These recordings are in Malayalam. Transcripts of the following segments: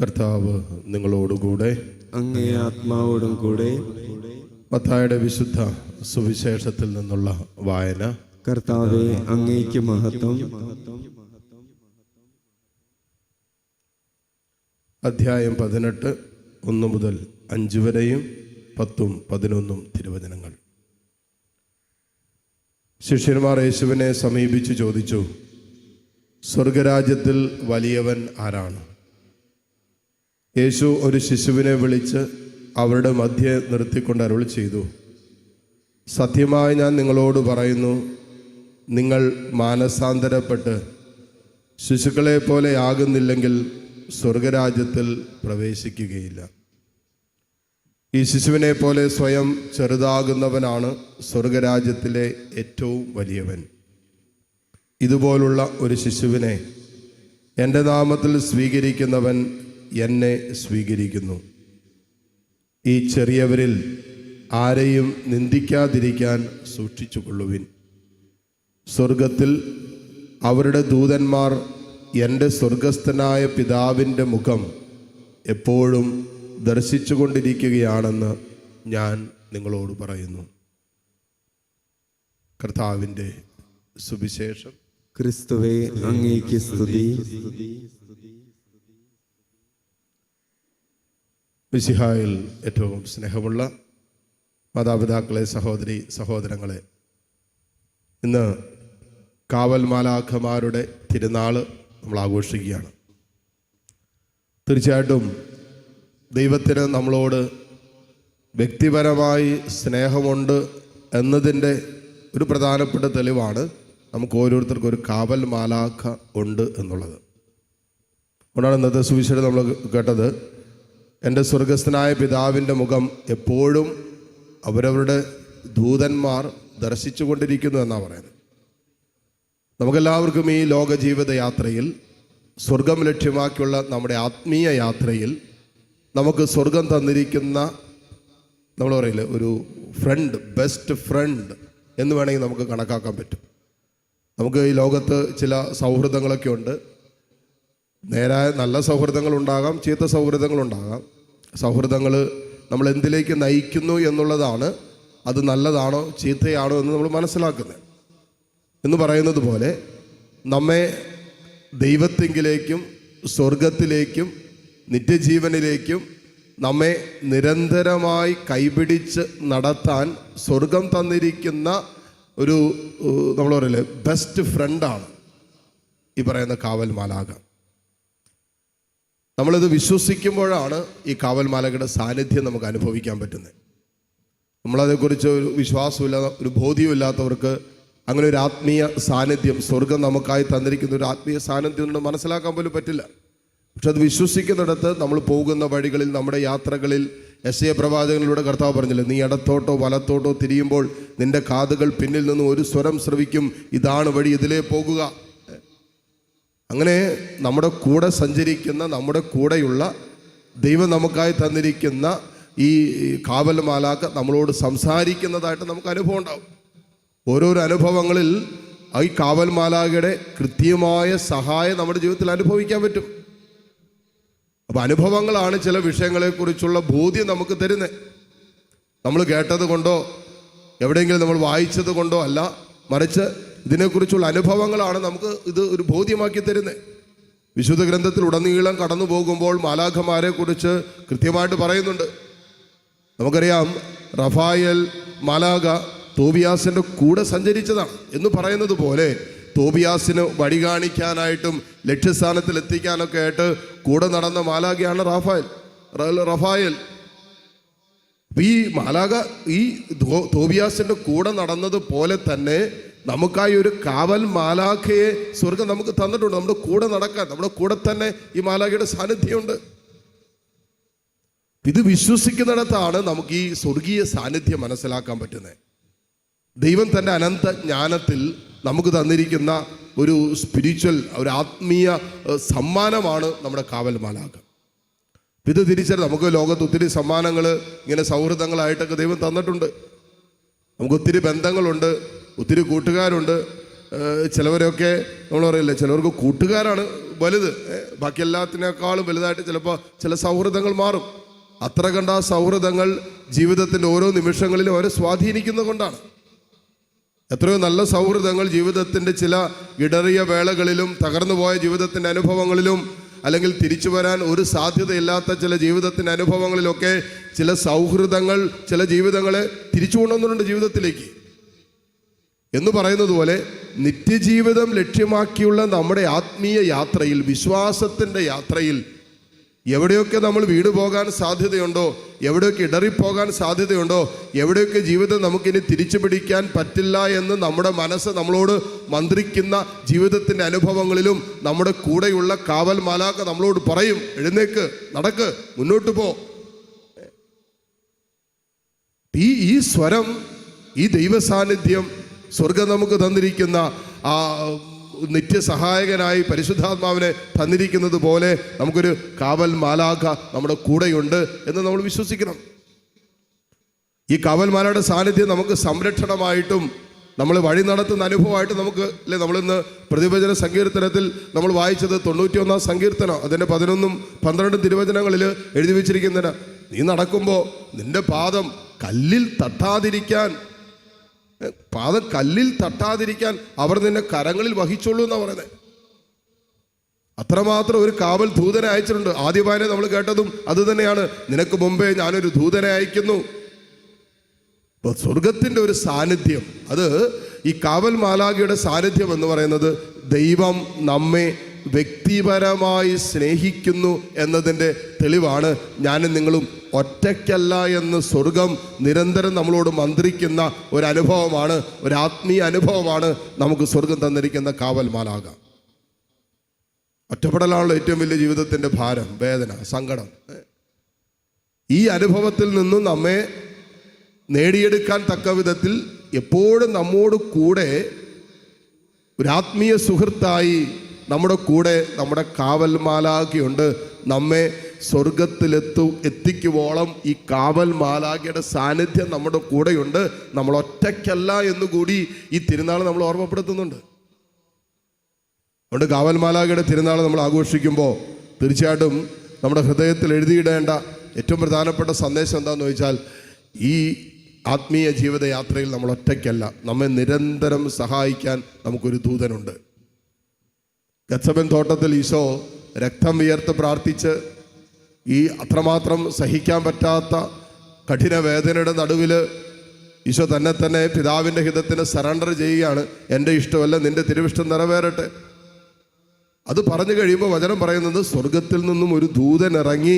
കർത്താവ് നിങ്ങളോടുകൂടെ, അങ്ങേ ആത്മാവോടും കൂടെ. മത്തായിയുടെ വിശുദ്ധ സുവിശേഷത്തിൽ നിന്നുള്ള വായന. കർത്താവേ, അങ്ങേക്ക് മഹത്വം. അധ്യായം 18 1 മുതൽ 5 വരെയും 10ഉം 11ഉം തിരുവചനങ്ങൾ. ശിഷ്യന്മാർ യേശുവിനെ സമീപിച്ചു ചോദിച്ചു, സ്വർഗരാജ്യത്തിൽ വലിയവൻ ആരാണ്? യേശു ഒരു ശിശുവിനെ വിളിച്ച് അവരുടെ മധ്യേ നിർത്തിക്കൊണ്ട് അരുളി ചെയ്തു, സത്യമായി ഞാൻ നിങ്ങളോട് പറയുന്നു, നിങ്ങൾ മാനസാന്തരപ്പെട്ട് ശിശുക്കളെ പോലെ ആകുന്നില്ലെങ്കിൽ സ്വർഗരാജ്യത്തിൽ പ്രവേശിക്കുകയില്ല. ഈ ശിശുവിനെ പോലെ സ്വയം ചെറുതാകുന്നവനാണ് സ്വർഗരാജ്യത്തിലെ ഏറ്റവും വലിയവൻ. ഇതുപോലുള്ള ഒരു ശിശുവിനെ എൻ്റെ നാമത്തിൽ സ്വീകരിക്കുന്നവൻ എന്നെ സ്വീകരിക്കുന്നു. ഈ ചെറിയവരിൽ ആരെയും നിന്ദിക്കാതിരിക്കാൻ സൂക്ഷിച്ചുകൊള്ളുവിൻ. സ്വർഗത്തിൽ അവരുടെ ദൂതന്മാർ എൻ്റെ സ്വർഗസ്ഥനായ പിതാവിൻ്റെ മുഖം എപ്പോഴും ദർശിച്ചുകൊണ്ടിരിക്കുകയാണെന്ന് ഞാൻ നിങ്ങളോട് പറയുന്നു. കർത്താവിൻ്റെ സുവിശേഷം. ക്രിസ്തുവേ, അങ്ങേക്ക് സ്തുതി. മിശിഹായിൽ ഏറ്റവും സ്നേഹമുള്ള മാതാപിതാക്കളെ, സഹോദരി സഹോദരങ്ങളെ, ഇന്ന് കാവൽ മാലാഖമാരുടെ തിരുനാള് നമ്മൾ ആഘോഷിക്കുകയാണ്. തീർച്ചയായിട്ടും ദൈവത്തിന് നമ്മളോട് വ്യക്തിപരമായി സ്നേഹമുണ്ട് എന്നതിൻ്റെ ഒരു പ്രധാനപ്പെട്ട തെളിവാണ് നമുക്ക് ഓരോരുത്തർക്കും ഒരു കാവൽ മാലാഖ ഉണ്ട് എന്നുള്ളത്. അതുകൊണ്ടാണ് ഇന്നത്തെ സുവിശേഷം നമ്മൾ കേട്ടത്, എൻ്റെ സ്വർഗസ്ഥനായ പിതാവിൻ്റെ മുഖം എപ്പോഴും അവരവരുടെ ദൂതന്മാർ ദർശിച്ചു കൊണ്ടിരിക്കുന്നു എന്നാണ് പറയുന്നത്. നമുക്കെല്ലാവർക്കും ഈ ലോക ജീവിത യാത്രയിൽ, സ്വർഗം ലക്ഷ്യമാക്കിയുള്ള നമ്മുടെ ആത്മീയ യാത്രയിൽ നമുക്ക് സ്വർഗം തന്നിരിക്കുന്ന, നമ്മൾ പറയില്ലേ, ഒരു ഫ്രണ്ട്, ബെസ്റ്റ് ഫ്രണ്ട് എന്ന് വേണമെങ്കിൽ നമുക്ക് കണക്കാക്കാൻ പറ്റും. നമുക്ക് ഈ ലോകത്ത് ചില സൗഹൃദങ്ങളൊക്കെ ഉണ്ട്. നേരായ നല്ല സൗഹൃദങ്ങളുണ്ടാകാം, ചീത്ത സൗഹൃദങ്ങളുണ്ടാകാം. സൗഹൃദങ്ങൾ നമ്മൾ എന്തിലേക്ക് നയിക്കുന്നു എന്നുള്ളതാണ് അത് നല്ലതാണോ ചീത്തയാണോ എന്ന് നമ്മൾ മനസ്സിലാക്കുന്നത്. എന്ന് പറയുന്നത് പോലെ നമ്മെ ദൈവത്തിങ്കിലേക്കും സ്വർഗത്തിലേക്കും നിത്യജീവനിലേക്കും നമ്മെ നിരന്തരമായി കൈപിടിച്ച് നടത്താൻ സ്വർഗം തന്നിരിക്കുന്ന ഒരു, നമ്മൾ പറയില്ലേ, ബെസ്റ്റ് ഫ്രണ്ടാണ് ഈ പറയുന്ന കാവൽ മാലാഖ. നമ്മളിത് വിശ്വസിക്കുമ്പോഴാണ് ഈ കാവൽ മാലാഖയുടെ സാന്നിധ്യം നമുക്ക് അനുഭവിക്കാൻ പറ്റുന്നത്. നമ്മളതേക്കുറിച്ച് ഒരു വിശ്വാസമില്ലാത്ത, ഒരു ബോധ്യമില്ലാത്തവർക്ക് അങ്ങനെ ഒരു ആത്മീയ സാന്നിധ്യം, സ്വർഗം നമുക്കായി തന്നിരിക്കുന്ന ഒരു ആത്മീയ സാന്നിധ്യം കൊണ്ട് മനസ്സിലാക്കാൻ പോലും പറ്റില്ല. പക്ഷെ അത് വിശ്വസിക്കുന്നിടത്ത് നമ്മൾ പോകുന്ന വഴികളിൽ, നമ്മുടെ യാത്രകളിൽ, യെശയ്യാ പ്രവാചകനിലൂടെ കർത്താവ് പറഞ്ഞില്ലേ, നീ ഇടത്തോട്ടോ വലത്തോട്ടോ തിരിയുമ്പോൾ നിന്റെ കാതുകൾ പിന്നിൽ നിന്നും ഒരു സ്വരം ശ്രവിക്കും, ഇതാണ് വഴി, ഇതിലേ പോകുക. അങ്ങനെ നമ്മുടെ കൂടെ സഞ്ചരിക്കുന്ന, നമ്മുടെ കൂടെയുള്ള ദൈവം നമുക്കായി തന്നിരിക്കുന്ന ഈ കാവൽ മാലാഖ നമ്മളോട് സംസാരിക്കുന്നതായിട്ട് നമുക്ക് അനുഭവം ഉണ്ടാവും. ഓരോരോ അനുഭവങ്ങളിൽ ഈ കാവൽ മാലാഖയുടെ കൃത്യമായ സഹായം നമ്മുടെ ജീവിതത്തിൽ അനുഭവിക്കാൻ പറ്റും. അപ്പം അനുഭവങ്ങളാണ് ചില വിഷയങ്ങളെക്കുറിച്ചുള്ള ബോധ്യം നമുക്ക് തരുന്നത്. നമ്മൾ കേട്ടത് കൊണ്ടോ എവിടെയെങ്കിലും നമ്മൾ വായിച്ചത് കൊണ്ടോ അല്ല, മറിച്ച് ഇതിനെക്കുറിച്ചുള്ള അനുഭവങ്ങളാണ് നമുക്ക് ഇത് ഒരു ബോധ്യമാക്കി തരുന്നത്. വിശുദ്ധ ഗ്രന്ഥത്തിൽ ഉടനീളം കടന്നു പോകുമ്പോൾ മാലാഖമാരെ കുറിച്ച് കൃത്യമായിട്ട് പറയുന്നുണ്ട്. നമുക്കറിയാം, റഫായേൽ മാലാഖ തോബിയാസിൻ്റെ കൂടെ സഞ്ചരിച്ചതാണ് എന്ന് പറയുന്നത് പോലെ തോബിയാസിന് വഴി കാണിക്കാനായിട്ടും ലക്ഷ്യസ്ഥാനത്തിൽ എത്തിക്കാനൊക്കെ ആയിട്ട് കൂടെ നടന്ന മാലാഖയാണ് റഫായേൽ. ഈ മാലാഖ ഈ തോബിയാസിൻ്റെ കൂടെ നടന്നത് പോലെ തന്നെ നമുക്കായി ഒരു കാവൽ മാലാഖയെ സ്വർഗം നമുക്ക് തന്നിട്ടുണ്ട്. നമ്മുടെ കൂടെ നടക്കാൻ, നമ്മുടെ കൂടെ തന്നെ ഈ മാലാഖയുടെ സാന്നിധ്യമുണ്ട്. ഇത് വിശ്വസിക്കുന്നിടത്താണ് നമുക്ക് ഈ സ്വർഗീയ സാന്നിധ്യം മനസ്സിലാക്കാൻ പറ്റുന്നത്. ദൈവം തൻ്റെ അനന്ത ജ്ഞാനത്തിൽ നമുക്ക് തന്നിരിക്കുന്ന ഒരു സ്പിരിച്വൽ, ഒരു ആത്മീയ സമ്മാനമാണ് നമ്മുടെ കാവൽ മാലാഖ. ഇത് തിരിച്ചറിയാം. നമുക്ക് ലോകത്ത് ഒത്തിരി സമ്മാനങ്ങൾ, ഇങ്ങനെ സൗഹൃദങ്ങളായിട്ടൊക്കെ ദൈവം തന്നിട്ടുണ്ട്. നമുക്ക് ഒത്തിരി ബന്ധങ്ങളുണ്ട്, ഒത്തിരി കൂട്ടുകാരുണ്ട്. ചിലവരൊക്കെ നമ്മൾ പറയില്ലേ, ചിലവർക്ക് കൂട്ടുകാരാണ് വലുത്. ബാക്കി എല്ലാത്തിനേക്കാളും വലുതായിട്ട് ചിലപ്പോൾ ചില സൗഹൃദങ്ങൾ മാറും. അത്ര കണ്ട ആ സൗഹൃദങ്ങൾ ജീവിതത്തിൻ്റെ ഓരോ നിമിഷങ്ങളിലും അവരെ സ്വാധീനിക്കുന്നത് കൊണ്ടാണ്. എത്രയോ നല്ല സൗഹൃദങ്ങൾ ജീവിതത്തിൻ്റെ ചില ഇടറിയ വേളകളിലും തകർന്നു പോയ ജീവിതത്തിൻ്റെ അനുഭവങ്ങളിലും അല്ലെങ്കിൽ തിരിച്ചു വരാൻ ഒരു സാധ്യതയില്ലാത്ത ചില ജീവിതത്തിൻ്റെ അനുഭവങ്ങളിലൊക്കെ ചില സൗഹൃദങ്ങൾ ചില ജീവിതങ്ങളെ തിരിച്ചു കൊണ്ടുവന്നിട്ടുണ്ട് ജീവിതത്തിലേക്ക്. എന്ന് പറയുന്നത് പോലെ നിത്യജീവിതം ലക്ഷ്യമാക്കിയുള്ള നമ്മുടെ ആത്മീയ യാത്രയിൽ, വിശ്വാസത്തിൻ്റെ യാത്രയിൽ എവിടെയൊക്കെ നമ്മൾ വീട് പോകാൻ സാധ്യതയുണ്ടോ, എവിടെയൊക്കെ ഇടറിപ്പോകാൻ സാധ്യതയുണ്ടോ, എവിടെയൊക്കെ ജീവിതം നമുക്കിനി തിരിച്ചു പിടിക്കാൻ പറ്റില്ല എന്ന് നമ്മുടെ മനസ്സ് നമ്മളോട് മന്ത്രിക്കുന്ന ജീവിതത്തിൻ്റെ അനുഭവങ്ങളിലും നമ്മുടെ കൂടെയുള്ള കാവൽ മാലാഖ നമ്മളോട് പറയും, എഴുന്നേക്ക്, നടക്ക്, മുന്നോട്ട് പോ. ഈ സ്വരം, ഈ ദൈവസാന്നിധ്യം, സ്വർഗം നമുക്ക് തന്നിരിക്കുന്ന ആ നിത്യസഹായകനായി പരിശുദ്ധാത്മാവിനെ തന്നിരിക്കുന്നത് പോലെ നമുക്കൊരു കാവൽ മാലാഖ നമ്മുടെ കൂടെയുണ്ട് എന്ന് നമ്മൾ വിശ്വസിക്കണം. ഈ കാവൽ മാലയുടെ സാന്നിധ്യം നമുക്ക് സംരക്ഷണമായിട്ടും നമ്മൾ വഴി നടത്തുന്ന അനുഭവമായിട്ട് നമുക്ക് അല്ലെ. നമ്മളിന്ന് പ്രതിവചന സങ്കീർത്തനത്തിൽ നമ്മൾ വായിച്ചത് 91 സങ്കീർത്തനം, അതിൻ്റെ 11ഉം 12ഉം തിരുവചനങ്ങളിൽ എഴുതി വെച്ചിരിക്കുന്നതിന്, നീ നടക്കുമ്പോൾ നിന്റെ പാദം കല്ലിൽ തട്ടാതിരിക്കാൻ അവർ നിന്നെ കരങ്ങളിൽ വഹിച്ചോളൂ എന്നാണ് പറയുന്നത്. അത്രമാത്രം ഒരു കാവൽ ദൂതനെ അയച്ചിട്ടുണ്ട്. ആദ്യമായി നമ്മൾ കേട്ടതും അത് തന്നെയാണ്, നിനക്ക് മുമ്പേ ഞാനൊരു ദൂതനെ അയക്കുന്നു. അപ്പോൾ സ്വർഗത്തിൻ്റെ ഒരു സാന്നിധ്യം, അത് ഈ കാവൽ മാലാഖയുടെ സാന്നിധ്യം എന്ന് പറയുന്നത് ദൈവം നമ്മെ വ്യക്തിപരമായി സ്നേഹിക്കുന്നു എന്നതിൻ്റെ തെളിവാണ്. ഞാനും നിങ്ങളും ഒറ്റയ്ക്കല്ല എന്ന് സ്വർഗം നിരന്തരം നമ്മളോട് മന്ത്രിക്കുന്ന ഒരു അനുഭവമാണ്, ഒരു ആത്മീയ അനുഭവമാണ് നമുക്ക് സ്വർഗം തന്നിരിക്കുന്ന കാവൽ മാലാഖ. ഒറ്റപ്പെടലാണല്ലോ ഏറ്റവും വലിയ ജീവിതത്തിൻ്റെ ഭാരം, വേദന, സങ്കടം. ഈ അനുഭവത്തിൽ നിന്നും നമ്മെ നേടിയെടുക്കാൻ തക്ക വിധത്തിൽ എപ്പോഴും നമ്മോട് കൂടെ ഒരു ആത്മീയ സുഹൃത്തായി നമ്മുടെ കൂടെ നമ്മുടെ കാവൽ മാലാഖയുണ്ട്. നമ്മെ എത്തിക്കുവോളം ഈ കാവൽ മാലാഖയുടെ സാന്നിധ്യം നമ്മുടെ കൂടെയുണ്ട്. നമ്മൾ ഒറ്റയ്ക്കല്ല എന്നുകൂടി ഈ തിരുനാൾ നമ്മൾ ഓർമ്മപ്പെടുത്തുന്നുണ്ട്. അതുകൊണ്ട് കാവൽ മാലാഖയുടെ തിരുനാൾ നമ്മൾ ആഘോഷിക്കുമ്പോൾ തീർച്ചയായിട്ടും നമ്മുടെ ഹൃദയത്തിൽ എഴുതിയിടേണ്ട ഏറ്റവും പ്രധാനപ്പെട്ട സന്ദേശം എന്താണെന്ന് ചോദിച്ചാൽ, ഈ ആത്മീയ ജീവിതയാത്രയിൽ നമ്മൾ ഒറ്റയ്ക്കല്ല. നമ്മെ നിരന്തരം സഹായിക്കാൻ നമുക്കൊരു ദൂതനുണ്ട്. ഗത്സമൻ തോട്ടത്തിൽ ഈശോ രക്തം വിയർത്ത് പ്രാർത്ഥിച്ച് ഈ അത്രമാത്രം സഹിക്കാൻ പറ്റാത്ത കഠിന വേദനയുടെ നടുവിൽ ഈശോ തന്നെ പിതാവിൻ്റെ ഹിതത്തിന് സറണ്ടർ ചെയ്യുകയാണ്. എൻ്റെ ഇഷ്ടമല്ല, നിൻ്റെ തിരുവിഷ്ടം നിറവേറട്ടെ. അത് പറഞ്ഞു കഴിയുമ്പോൾ വചനം പറയുന്നത് സ്വർഗത്തിൽ നിന്നും ഒരു ദൂതൻ ഇറങ്ങി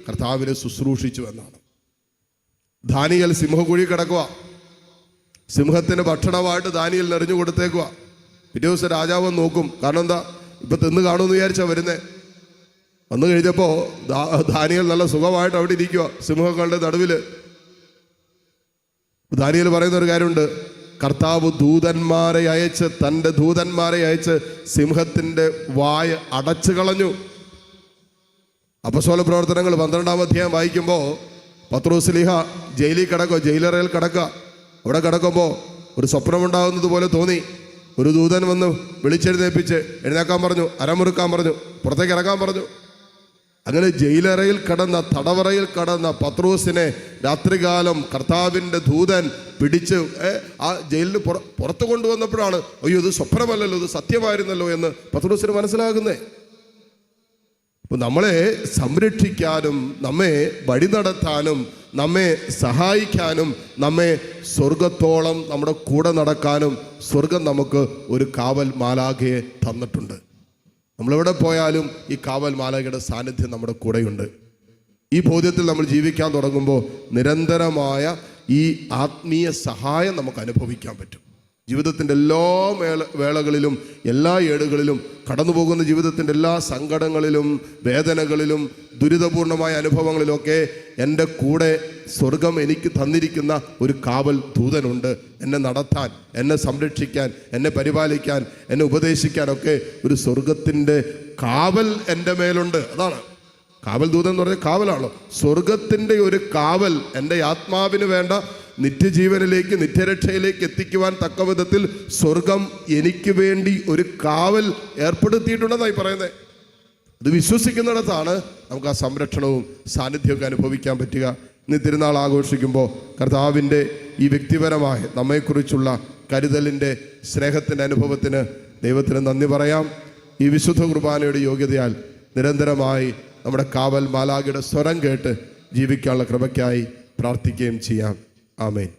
കർത്താവിനെ ശുശ്രൂഷിച്ചു എന്നാണ്. ദാനിയേൽ സിംഹക്കുഴി കിടക്കുക, സിംഹത്തിന് ഭക്ഷണമായിട്ട് ദാനിയേൽ എറിഞ്ഞു കൊടുത്തേക്കുക. പിറ്റേ ദിവസം രാജാവ് നോക്കും, കാരണം എന്താ, ഇപ്പം തിന്ന് കാണുമെന്ന് വിചാരിച്ചാൽ വരുന്നേ. വന്നു കഴിഞ്ഞപ്പോൾ ദാനിയേൽ നല്ല സുഖമായിട്ട് അവിടെ ഇരിക്കുക സിംഹങ്ങളുടെ നടുവിൽ. ദാനിയേൽ പറയുന്ന ഒരു കാര്യമുണ്ട്, കർത്താവ് തൻ്റെ ദൂതന്മാരെ അയച്ച് സിംഹത്തിൻ്റെ വായ അടച്ചു കളഞ്ഞു. അപ്പസ്തോല പ്രവർത്തനങ്ങൾ 12-ാം അധ്യായം വായിക്കുമ്പോൾ പത്രോസ്ലീഹ ജയിലിൽ കിടക്കുക, ജയിലറയിൽ കിടക്കുക. അവിടെ കിടക്കുമ്പോൾ ഒരു സ്വപ്നമുണ്ടാകുന്നത് പോലെ തോന്നി. ഒരു ദൂതൻ വന്ന് വിളിച്ചെഴുന്നേൽപ്പിച്ച് എഴുന്നേക്കാൻ പറഞ്ഞു, അരമുറുക്കാൻ പറഞ്ഞു, പുറത്തേക്ക് ഇറങ്ങാൻ പറഞ്ഞു. അങ്ങനെ ജയിലറയിൽ കടന്ന, തടവറയിൽ കടന്ന പത്രോസിനെ രാത്രികാലം കർത്താവിൻ്റെ ദൂതൻ പിടിച്ച് ആ ജയിലിന് പുറത്തു കൊണ്ടുവന്നപ്പോഴാണ്, അയ്യോ ഇത് സ്വപ്നമല്ലല്ലോ, ഇത് സത്യമായിരുന്നല്ലോ എന്ന് പത്രോസിന് മനസ്സിലാകുന്നേ. അപ്പോൾ നമ്മളെ സംരക്ഷിക്കാനും നമ്മെ വഴി നടത്താനും നമ്മെ സഹായിക്കാനും നമ്മെ സ്വർഗത്തോളം നമ്മുടെ കൂടെ നടക്കാനും സ്വർഗം നമുക്ക് ഒരു കാവൽ മാലാഖയെ തന്നിട്ടുണ്ട്. നമ്മളെവിടെ പോയാലും ഈ കാവൽ മാലാഖയുടെ സാന്നിധ്യം നമ്മുടെ കൂടെയുണ്ട്. ഈ ബോധ്യത്തിൽ നമ്മൾ ജീവിക്കാൻ തുടങ്ങുമ്പോൾ നിരന്തരമായ ഈ ആത്മീയ സഹായം നമുക്ക് അനുഭവിക്കാൻ പറ്റും. ജീവിതത്തിൻ്റെ എല്ലാ വേളകളിലും എല്ലാ ഏടുകളിലും കടന്നു പോകുന്ന ജീവിതത്തിൻ്റെ എല്ലാ സങ്കടങ്ങളിലും വേദനകളിലും ദുരിതപൂർണമായ അനുഭവങ്ങളിലൊക്കെ എൻ്റെ കൂടെ സ്വർഗം എനിക്ക് തന്നിരിക്കുന്ന ഒരു കാവൽ ദൂതനുണ്ട്. എന്നെ നടത്താൻ, എന്നെ സംരക്ഷിക്കാൻ, എന്നെ പരിപാലിക്കാൻ, എന്നെ ഉപദേശിക്കാനൊക്കെ ഒരു സ്വർഗത്തിൻ്റെ കാവൽ എൻ്റെ മേലുണ്ട്. അതാണ് കാവൽ ദൂതൻ എന്ന് പറഞ്ഞാൽ കാവലാണല്ലോ. സ്വർഗത്തിൻ്റെ ഒരു കാവൽ എൻ്റെ ആത്മാവിന് വേണ്ട നിത്യജീവനിലേക്ക്, നിത്യരക്ഷയിലേക്ക് എത്തിക്കുവാൻ തക്ക വിധത്തിൽ സ്വർഗം എനിക്ക് വേണ്ടി ഒരു കാവൽ ഏർപ്പെടുത്തിയിട്ടുണ്ടെന്നായി പറയുന്നത്. അത് വിശ്വസിക്കുന്നിടത്താണ് നമുക്ക് ആ സംരക്ഷണവും സാന്നിധ്യമൊക്കെ അനുഭവിക്കാൻ പറ്റുക. ഇന്ന് തിരുനാൾ ആഘോഷിക്കുമ്പോൾ കർത്താവിൻ്റെ ഈ വ്യക്തിപരമായ നമ്മെക്കുറിച്ചുള്ള കരുതലിൻ്റെ സ്നേഹത്തിൻ്റെ അനുഭവത്തിന് ദൈവത്തിന് നന്ദി പറയാം. ഈ വിശുദ്ധ കുർബാനയുടെ യോഗ്യതയാൽ നിരന്തരമായി നമ്മുടെ കാവൽ മാലാഖയുടെ സ്വരം കേട്ട് ജീവിക്കാനുള്ള കൃപയ്ക്കായി പ്രാർത്ഥിക്കുകയും ചെയ്യാം. ആമേൻ.